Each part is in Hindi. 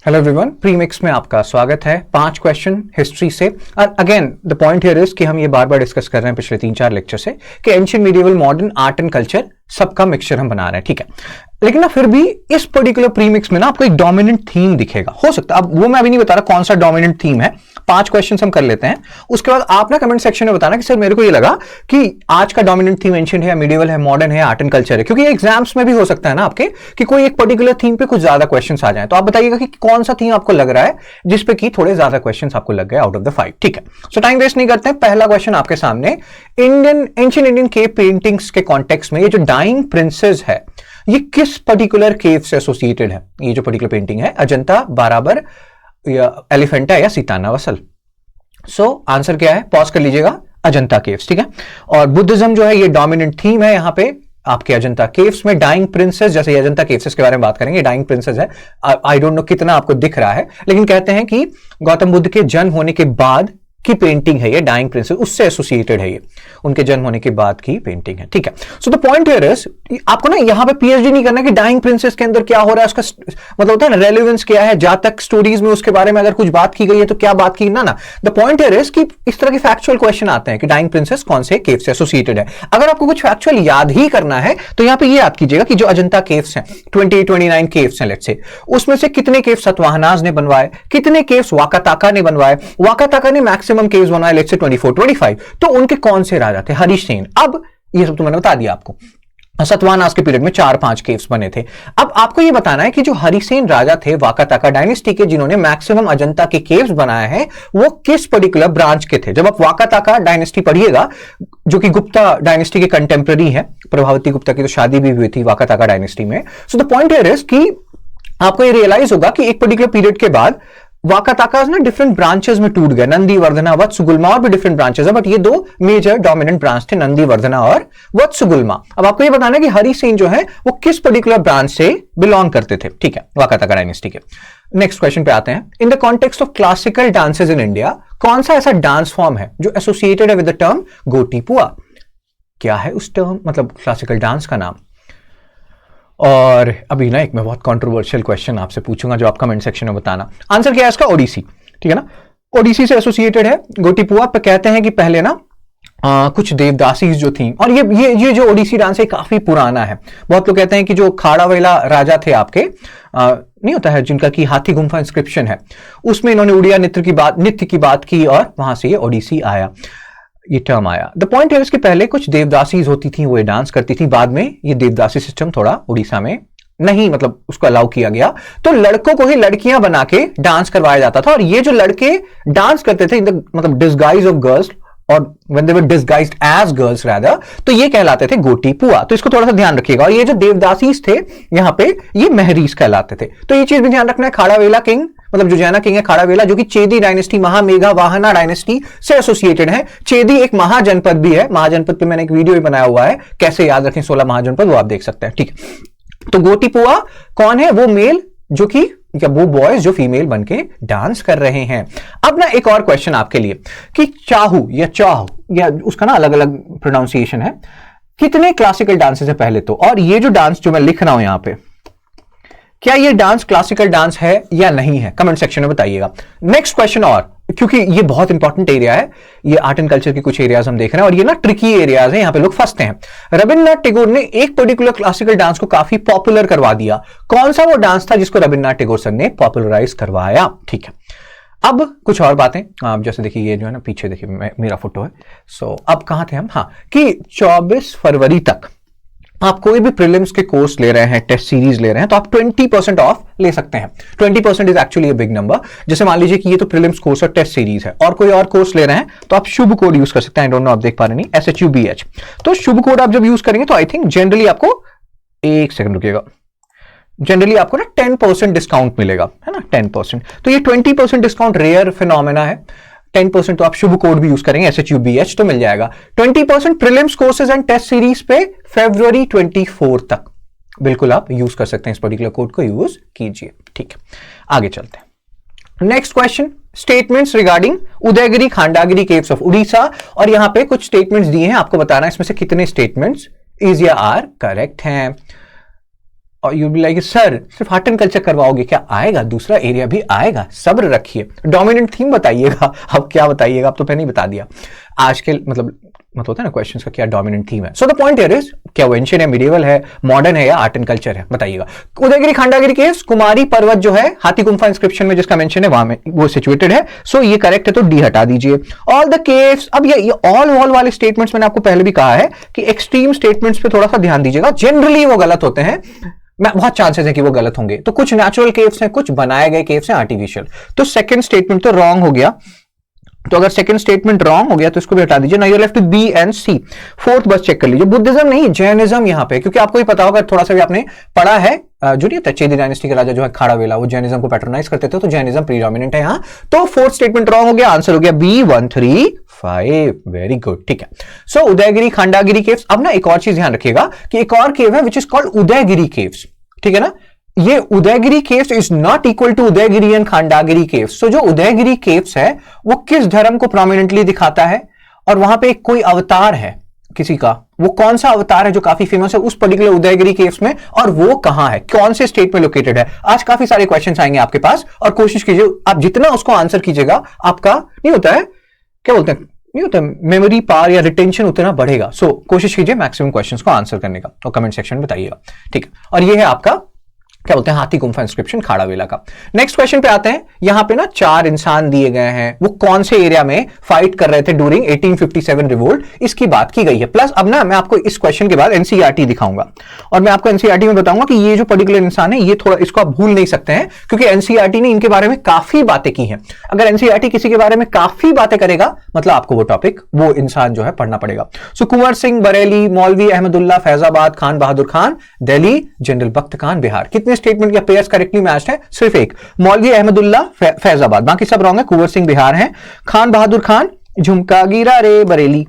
हेलो एवरीवन, प्रीमिक्स में आपका स्वागत है। 5 क्वेश्चन हिस्ट्री से। और again the point here is कि हम ये बार बार डिस्कस कर रहे हैं पिछले 3-4 लेक्चर से कि ancient medieval modern art and culture सबका मिक्सचर हम बना रहे हैं, ठीक है। लेकिन ना फिर भी इस पर्टिकुलर प्रीमिक्स में ना आपको एक डोमिनेंट थीम दिखेगा, हो सकता है। अब वो मैं अभी नहीं बता रहा कौन सा डोमिनेंट थीम है। 5 क्वेश्चन हम कर लेते हैं, उसके बाद आप ना कमेंट सेक्शन में बताना कि सर मेरे को ये लगा कि आज का डोमिनेंट थीम एंशिएंट है, मिडिवल है, मॉडर्न है, आर्ट एंड कल्चर है। क्योंकि एग्जाम्स में भी हो सकता है ना आपके कि कोई एक पर्टिकुलर थीम पे कुछ ज्यादा क्वेश्चन आ जाए, तो आप बताइएगा कि कौन सा थीम आपको लग रहा है जिसपे कि थोड़े ज्यादा क्वेश्चन आपको लग गए आउट ऑफ द 5, ठीक है। सो टाइम वेस्ट नहीं करते हैं, पहला क्वेश्चन आपके सामने। एंशिएंट इंडियन केव पेंटिंग्स के कॉन्टेक्स्ट में ये जो डाइंग प्रिंसेस है ये किस पर्टिकुलर केव से एसोसिएटेड है? ये जो पर्टिकुलर पेंटिंग है अजंता, बाराबर, या एलिफेंटा या सीताना वसल। सो आंसर क्या है? पॉज कर लीजिएगा, अजंता केव्स, ठीक है। और बुद्धिज्म जो है ये डोमिनेंट थीम है यहां पे आपके अजंता केव्स में। डाइंग प्रिंसेस, जैसे अजंता केव्स के बारे में बात करेंगे, डाइंग प्रिंसेस है। आई डोंट नो कितना आपको दिख रहा है, लेकिन कहते हैं कि गौतम बुद्ध के जन्म होने के बाद की पेंटिंग है ये, डाइंग प्रिंसेस उससे एसोसिएटेड है, ये उनके जन्म होने के बाद की पेंटिंग है, ठीक है। So the point here is, आपको ना यहां पे पीएचडी नहीं करना कि डाइंग प्रिंसेस के अंदर क्या हो रहा है, उसका मतलब होता है ना रेलेवेंस क्या है, जातक स्टोरीज में उसके बारे में अगर कुछ बात की गई है तो क्या बात की ना। द पॉइंट हियर इज कि इस तरह के फैक्चुअल क्वेश्चन आते हैं कि डाइंग प्रिंसेस कौन से केव से एसोसिएटेड है। अगर आपको कुछ फैक्चुअल याद ही करना है तो यहां पे ये याद कीजिएगा कि जो अजंता केव्स हैं 29 केव्स हैं लेट्स से, उसमें से कितने केव सतवाहनाज ने बनवाए, कितने केव्स वाकाताका ने बनवाए। वाकाताका ने मैक्सिमम केव्स बनवाए लेट्स से 24-25, तो उनके कौन से राजा थे? हरिसेन। अब ये सब तो मैंने बता दिया आपको। सतवाहनास के पीरियड में 4-5 केव्स बने थे। अब आपको ये बताना है कि जो हरिसेन राजा थे वाकाताका डायनेस्टी के, जिन्होंने मैक्सिमम अजंता के केव्स बनाए हैं, वो किस पर्टिकुलर ब्रांच के थे? जब आप वाकाताका डायनेस्टी पढ़िएगा, जो कि गुप्ता डायनेस्टी के कंटेम्पररी है, प्रभावती गुप्ता की तो शादी भी हुई थी वाकाताका डायनेस्टी में। So the point here is कि आपको ये रियलाइज होगा कि एक पर्टिकुलर पीरियड के बाद वाकाताकास ना डिफरेंट ब्रांचेस में टूट गए, नंदी, वर्धना, वत्सगुल्मा, और भी डिफरेंट ब्रांचेस है, बट ये 2 मेजर डोमिनेंट ब्रांच थे, नंदी, वर्धना और वत्सगुल्मा। अब आपको ये बताना है कि हरिसेन जो है वो किस पर्टिकुलर ब्रांच से बिलोंग करते थे, ठीक है, वाकाताका डायनेस्टी के। नेक्स्ट क्वेश्चन पे आते हैं। In the context of classical dances in India, कौन सा ऐसा डांस फॉर्म है जो एसोसिएटेड है विद द टर्म गोटीपुआ? क्या है उस टर्म, मतलब क्लासिकल डांस का नाम? और अभी ना एक मैं बहुत कंट्रोवर्शियल क्वेश्चन आपसे पूछूंगा जो आप कमेंट सेक्शन में बताना। आंसर क्या है इसका? ओडिसी, ठीक है ना। ओडिसी से एसोसिएटेड है गोटीपुआ। पे कहते हैं कि पहले ना कुछ देवदासी जो थी, और ये जो ओडिसी डांस है काफी पुराना है। बहुत लोग कहते हैं कि जो खाड़ावेला राजा थे आपके, नहीं होता है जिनका कि हाथी गुम्फा इंस्क्रिप्शन है, उसमें इन्होंने उड़िया नृत्य की बात की और वहां से ये ओडिसी आया, ये टर्म आया। द पॉइंट है इसके पहले कुछ देवदासीज होती थी, वो ये डांस करती थी। बाद में ये देवदासी सिस्टम थोड़ा उड़ीसा में नहीं, मतलब उसको अलाउ किया गया, तो लड़कों को ही लड़कियां बना के डांस करवाया जाता था। और ये जो लड़के डांस करते थे इन द मतलब डिस्गाइज ऑफ गर्ल्स, और when they were disguised as girls rather, तो ये कहलाते थे गोटीपुआ। तो इसको थोड़ा सा ध्यान रखिएगा। और ये जो देवदासीज थे यहाँ पे, ये महरीज कहलाते थे। तो ये चीज भी ध्यान रखना है। खाड़ावेला किंग, मतलब जो जैना किंग है खाड़ावेला, जो कि चेदी डायनेस्टी, महामेघा वाहना डायनेस्टी से एसोसिएटेड है। चेदी एक महाजनपद भी है, महाजनपद पे मैंने एक वीडियो भी बनाया हुआ है, कैसे याद रखें 16 महाजनपद, वो आप देख सकते हैं, ठीक है। तो गोटीपुआ कौन है? वो मेल जो कि, या वो बॉयज जो फीमेल बनके डांस कर रहे हैं। अब ना एक और क्वेश्चन आपके लिए कि चाहू या चाहू, या उसका ना अलग अलग प्रोनाउंसिएशन है, कितने क्लासिकल डांसेस है पहले तो? और ये जो डांस जो मैं लिख रहा हूं यहां पे, क्या ये डांस क्लासिकल डांस है या नहीं है? कमेंट सेक्शन में बताइएगा। नेक्स्ट क्वेश्चन, और क्योंकि ये बहुत इंपॉर्टेंट एरिया है, ये आर्ट एंड कल्चर के कुछ एरियाज हम देख रहे हैं, और ये ना ट्रिकी एरियाज है, यहां पे लोग फंसते हैं। रविन्द्रनाथ टैगोर ने एक पर्टिकुलर क्लासिकल डांस को काफी पॉपुलर करवा दिया। कौन सा वो डांस था जिसको रविन्द्रनाथ टैगोर सर ने पॉपुलराइज करवाया? ठीक है। अब कुछ और बातें, आप जैसे देखिए ये जो है ना पीछे देखिए मेरा फोटो है। सो अब कहां थे हम? हाँ, कि 24 फरवरी तक आप कोई भी प्रीलिम्स के कोर्स ले रहे हैं, टेस्ट सीरीज ले रहे हैं, तो आप 20% ऑफ ले सकते हैं। 20% is actually a big number. जैसे मान लीजिए कि ये तो प्रीलिम्स कोर्स और टेस्ट सीरीज है, और कोई और कोर्स ले रहे हैं तो आप शुभ कोड यूज कर सकते हैं। आई डोंट नो आप देख पा रहे नहीं, SHUBH। तो शुभ कोड आप जब यूज करेंगे तो आई थिंक जनरली आपको, एक सेकंड रुकिएगा, जनरली आपको ना 10% डिस्काउंट मिलेगा, है ना, 10%। तो ये 20% डिस्काउंट रेयर फिनोमेना है। 10% तो आप शुभ कोड भी यूज करेंगे, SHUBH, तो मिल जाएगा। 20% prelims courses and test series पे February 24 तक बिल्कुल आप यूज कर सकते हैं। इस पर्टिकुलर कोड को यूज कीजिए, ठीक है। आगे चलते हैं। Next question, statements regarding Udayagiri Khandagiri caves of Orissa. और यहां पे कुछ स्टेटमेंट्स दिए हैं, आपको बताना है इसमें से कितने स्टेटमेंट्स इज या आर करेक्ट हैं। और यू बी लाइक सर सिर्फ आर्ट एंड कल्चर करवाओगे क्या? आएगा, दूसरा एरिया भी आएगा, सब्र रखिए। डोमिनेंट थीम बताइएगा। अब क्या बताइएगा? अब तो पहले ही बता दिया। आज के मतलब होता है ना क्वेश्चंस का क्या डोमिनेंट थीम है। So the point here is, क्या वो एंशिएंट है, मिडिवल है, मॉडर्न है या आर्ट एंड कल्चर है, बताइएगा। उदयगिरी खांडागिरी केव्स, कुमारी पर्वत जो है हाथी गुम्फा इंस्क्रिप्शन में जिसका मेंशन है वहां में वो सिचुएटेड है। सो ये करेक्ट है, तो डी हटा दीजिए। ऑल द केव्स, अब ये ऑल वॉल वाले स्टेटमेंट्स मैंने आपको पहले भी कहा है कि एक्सट्रीम स्टेटमेंट्स पे थोड़ा सा ध्यान दीजिएगा, जनरली वो गलत होते हैं, बहुत चांसेस है कि वो गलत होंगे। तो कुछ नेचुरल केव्स हैं, कुछ बनाए गए केव्स हैं आर्टिफिशियल। तो सेकंड स्टेटमेंट तो रॉन्ग हो गया। तो अगर सेकंड स्टेटमेंट रॉन्ग हो गया तो इसको भी हटा दीजिए। Now you are left with B and C. Fourth बस चेक कर लीजिए, बुद्धिज्म नहीं जैनिज्म यहां पे, क्योंकि आपको ही पता होगा, थोड़ा सा भी आपने पढ़ा है, जो नहीं होता चेदी डायनेस्टी के राजा जो है खाड़ावेला, वो जैनिज्म को पैट्रोनाइज करते थे, तो जैनिज्म प्रीडोमिनेंट है यहां। तो फोर्थ स्टेटमेंट रॉन्ग हो गया, आंसर हो गया बी 1 3 5। वेरी गुड, ठीक है। सो उदयगिरी खांडागिरी केव्स। अब ना एक और चीज ध्यान रखिएगा कि एक और केव है which is called Udayagiri caves, ठीक है ना। ये Udayagiri caves is not equal to Udayagiri and Khandagiri caves. So जो उदयगिरी केव्स है वो किस धर्म को प्रोमिनेंटली दिखाता है, और वहां पे कोई अवतार है किसी का, वो कौन सा अवतार है जो काफी फेमस है उस पर्टिकुलर उदयगिरी केव्स में, और वो कहां है, कौन से स्टेट में लोकेटेड है। आज काफी सारे क्वेश्चंस आएंगे आपके पास, और कोशिश कीजिए आप जितना उसको आंसर कीजिएगा, आपका नहीं होता है, क्या बोलते हैं, नहीं होता मेमोरी पावर या रिटेंशन उतना बढ़ेगा। सो कोशिश कीजिए मैक्सिमम क्वेश्चंस को आंसर करने का, और कमेंट सेक्शन में बताइएगा, ठीक है। और ये है आपका क्या बोलते हैं हाथी गुम्फा इंस्क्रिप्शन खाड़ावेला का। नेक्स्ट क्वेश्चन पे आते हैं। यहां पे ना 4 इंसान दिए गए हैं, वो कौन से एरिया में फाइट कर रहे थे ड्यूरिंग 1857 रिवोल्ट, इसकी बात की गई है। प्लस अब ना मैं आपको इस क्वेश्चन के बाद एनसीईआरटी दिखाऊंगा, और मैं आपको एनसीईआरटी में बताऊंगा कि ये जो पर्टिकुलर इंसान है ये थोड़ा, इसको आप भूल नहीं सकते हैं, क्योंकि एनसीईआरटी ने इनके बारे में काफी बातें की हैं। अगर एनसीईआरटी किसी के बारे में काफी बातें करेगा, मतलब आपको वो टॉपिक, वो इंसान जो है पढ़ना पड़ेगा। सो कुंवर सिंह बरेली, मौलवी अहमदुल्ला फैजाबाद, खान बहादुर खान दिल्ली, जनरल बख्त खान बिहार। कितने स्टेटमेंट या पेयर्स करेक्टली मैच्ड है? सिर्फ एक, मौलवी अहमदुल्ला फैजाबाद, बाकी सब रॉन्ग है। कुंवर सिंह बिहार है, खान बहादुर खान झुमका गिरा रे बरेली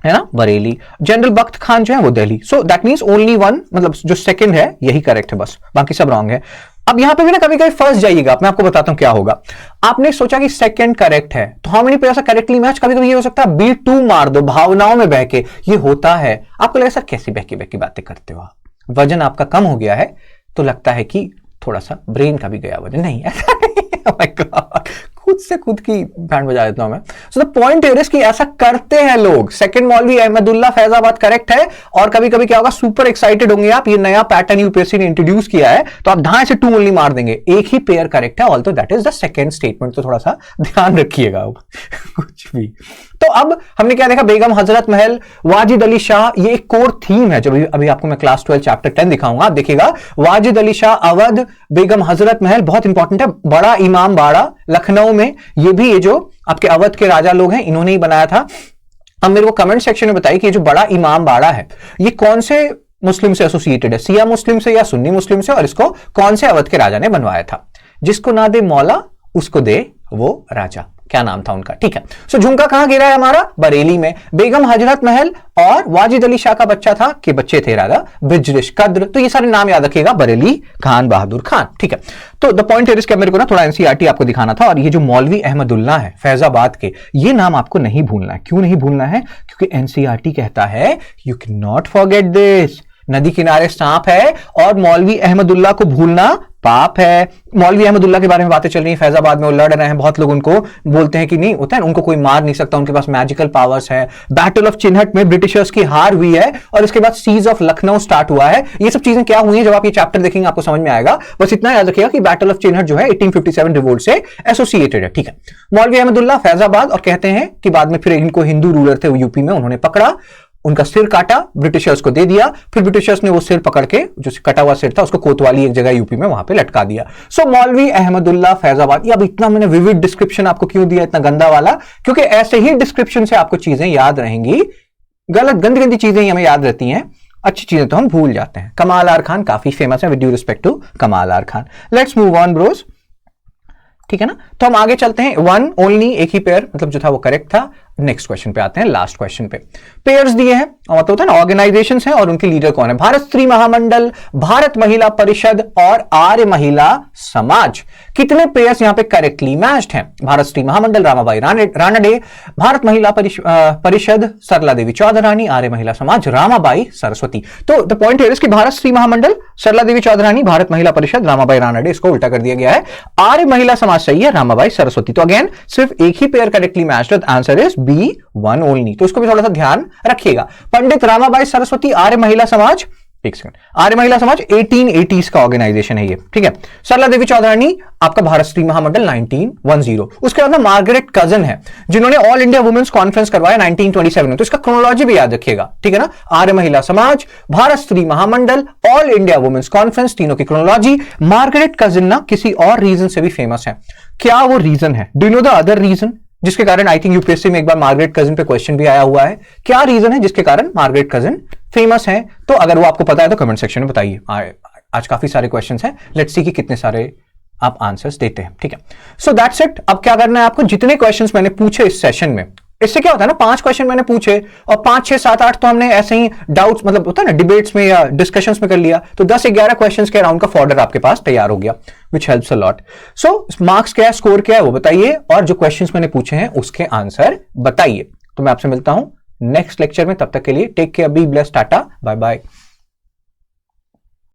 है ना, बरेली। जनरल बख्त खान जो है वो Delhi. So that means only one, मतलब जो सेकंड है यही करेक्ट है, बस बाकी सब रॉन्ग है। अब यहां पे भी ना कभी कभी फंस जाइएगा, मैं आपको बताता हूं क्या होगा। आपने सोचा कि सेकंड करेक्ट है, तो how many pairs are correctly match. कभी कभी ये हो सकता है B2 मार दो भावनाओं में बह के, ये होता है। आपको लगे सर कैसी बहकी बातें करते हो, वजन आपका कम हो गया है, तो लगता है कि थोड़ा सा ब्रेन का भी गया वजन, नहीं ऐसा नहीं। Oh my God, खुद से खुद की बैंड बजा देता हूं मैं। सो द पॉइंट इज कि ऐसा करते हैं लोग। सेकंड मौलवी अहमदुल्ला फैजाबाद करेक्ट है, और कभी कभी क्या होगा, सुपर एक्साइटेड होंगे आप, ये नया पैटर्न यूपीएससी ने इंट्रोड्यूस किया है, तो आप ढाई से 2 ओनली मार देंगे। एक ही पेयर करेक्ट है, although that is the second statement, तो थोड़ा सा ध्यान रखिएगा कुछ भी। तो अब हमने क्या देखा, बेगम हजरत महल, वाजिद अली शाह, ये एक कोर थीम है जो अभी आपको मैं क्लास 12 चैप्टर 10 दिखाऊंगा, आप देखिएगा। वाजिद अली शाह, अवध, बेगम हजरत महल बहुत इंपॉर्टेंट है। बड़ा इमाम बाड़ा लखनऊ में, ये भी ये जो आपके अवध के राजा लोग हैं इन्होंने ही बनाया था। अब मेरे को कमेंट सेक्शन में बताइए कि ये जो बड़ा इमाम बाड़ा है ये कौन से मुस्लिम से एसोसिएटेड है, शिया मुस्लिम से या सुन्नी मुस्लिम से, और इसको कौन से अवध के राजा ने बनवाया था। जिसको ना दे मौला उसको दे वो राजा, क्या नाम था उनका, ठीक है। सो झुमका कहां गिरा है हमारा, बरेली में। बेगम हजरत महल और वाजिद अली शाह का बच्चा था, कि बच्चे थे राजा बिजरिश कद्र, तो ये सारे नाम याद रखिएगा, बरेली, खान बहादुर खान, ठीक है। तो द पॉइंट इज मेरे को ना थोड़ा एनसीईआरटी आपको दिखाना था, और ये जो मौलवी अहमदुल्ला है फैजाबाद के, ये नाम आपको नहीं भूलना है। क्यों नहीं भूलना है? क्योंकि एनसीईआरटी कहता है you can not forget this. नदी किनारे सांप है, और मौलवी अहमदुल्ला को भूलना पाप है। मौलवी अहमदुल्ला के बारे में बातें चल रही हैं, फैजाबाद में वो लड़ रहे हैं, बहुत लोग उनको बोलते हैं कि नहीं होता है, उनको कोई मार नहीं सकता, उनके पास मैजिकल पावर्स है। बैटल ऑफ चिन्हट में ब्रिटिशर्स की हार हुई है, और इसके बाद सीज ऑफ लखनऊ स्टार्ट हुआ है। ये सब चीजें क्या हुई हैं, जब आप ये चैप्टर देखेंगे आपको समझ में आएगा। बस इतना याद रखिएगा कि बैटल ऑफ चिन्हट जो है 1857 रिवोल्ट से एसोसिएटेड है, ठीक है। मौलवी अहमदुल्ला फैजाबाद, और कहते हैं कि बाद में फिर इनको हिंदू रूलर थे यूपी में, उन्होंने पकड़ा, उनका सिर काटा, ब्रिटिशर्स को दे दिया, फिर ब्रिटिशर्स ने वो सिर पकड़ के, जो कटा हुआ सिर था, उसको कोतवाली एक जगह यूपी में वहां पे लटका दिया। सो मौलवी अहमदुल्ला फैजाबाद। ये अब इतना मैंने विविड डिस्क्रिप्शन आपको क्यों दिया, इतना गंदा वाला, क्योंकि ऐसे ही डिस्क्रिप्शन से आपको चीजें याद रहेंगी। गलत गंदी गंदी चीजें ही हमें याद रहती हैं, अच्छी चीजें तो हम भूल जाते हैं। कमाल आर खान काफी फेमस है, with due respect to Kamal R Khan. Let's move on bros, ठीक है ना। तो हम आगे चलते हैं। वन ओनली, एक ही पेयर, मतलब जो था वो करेक्ट था। नेक्स्ट क्वेश्चन पे आते हैं, लास्ट क्वेश्चन पे। पेयर्स दिए हैं और मतलब होता है ना ऑर्गेनाइजेशंस हैं और उनके लीडर कौन है। भारत स्त्री महामंडल, भारत महिला परिषद और आर्य महिला समाज। कितने पेयर्स यहां पे करेक्टली मैच्ड हैं? भारत स्त्री महामंडल रामाबाई रानडे, भारत महिला परिषद सरला देवी चौधरानी, आर्य महिला समाज रामाबाई सरस्वती। तो द पॉइंट हियर इज कि भारत स्त्री महामंडल सरला देवी चौधरानी, भारत महिला परिषद रामाबाई रानडे, इसको उल्टा कर दिया गया है। आर्य महिला समाज सही है, रामाबाई सरस्वती। तो अगेन सिर्फ एक ही pair correctly matched, answer is B, one only. तो इसको भी थोड़ा सा ध्यान रखिएगा। पंडित रामाबाई सरस्वती आर्य महिला समाज, एक सेकंड, आर्य महिला समाज 1880s का ऑर्गेनाइजेशन है ये, ठीक है। सरला देवी चौधरानी आपका भारत स्त्री महामंडल 1910। उसके बाद में मार्गरेट कजन है जिन्होंने ऑल इंडिया वुमेन्स कॉन्फ्रेंस करवाया 1927 में। तो इसका क्रोनोलॉजी भी याद रखिएगा, ठीक है ना। आर्य महिला समाज, भारत स्त्री महामंडल, ऑल इंडिया वुमेन्स कॉन्फ्रेंस, तीनों की क्रोनोलॉजी। मार्गरेट कजन ना किसी और रीजन से भी फेमस है। क्या वो रीजन है? Do you know the other reason जिसके कारण आई थिंक यूपीएससी में एक बार मार्गरेट कजन पे क्वेश्चन भी आया हुआ है? क्या रीजन है जिसके कारण मार्गरेट कजन फेमस है? तो अगर वो आपको पता है तो कमेंट सेक्शन में बताइए। आज काफी सारे क्वेश्चंस हैं, लेट्स सी कि कितने सारे आप आंसर्स देते हैं, ठीक है। So that's it. अब क्या करना है आपको, जितने क्वेश्चंस मैंने पूछे इस सेशन में, इससे क्या होता है ना, 5 क्वेश्चन मैंने पूछे और 5, 6, 7, 8 तो हमने ऐसे ही डाउट्स मतलब होता है ना डिबेट्स में या डिस्कशंस में कर लिया। तो 10-11 क्वेश्चंस के अराउंड का फॉर्डर आपके पास तैयार हो गया, which helps a lot. So marks क्या है, स्कोर क्या है वो बताइए, और जो क्वेश्चंस मैंने पूछे हैं उसके आंसर बताइए। तो मैं आपसे मिलता हूं नेक्स्ट लेक्चर में, तब तक के लिए take care, be blessed, tata, bye bye.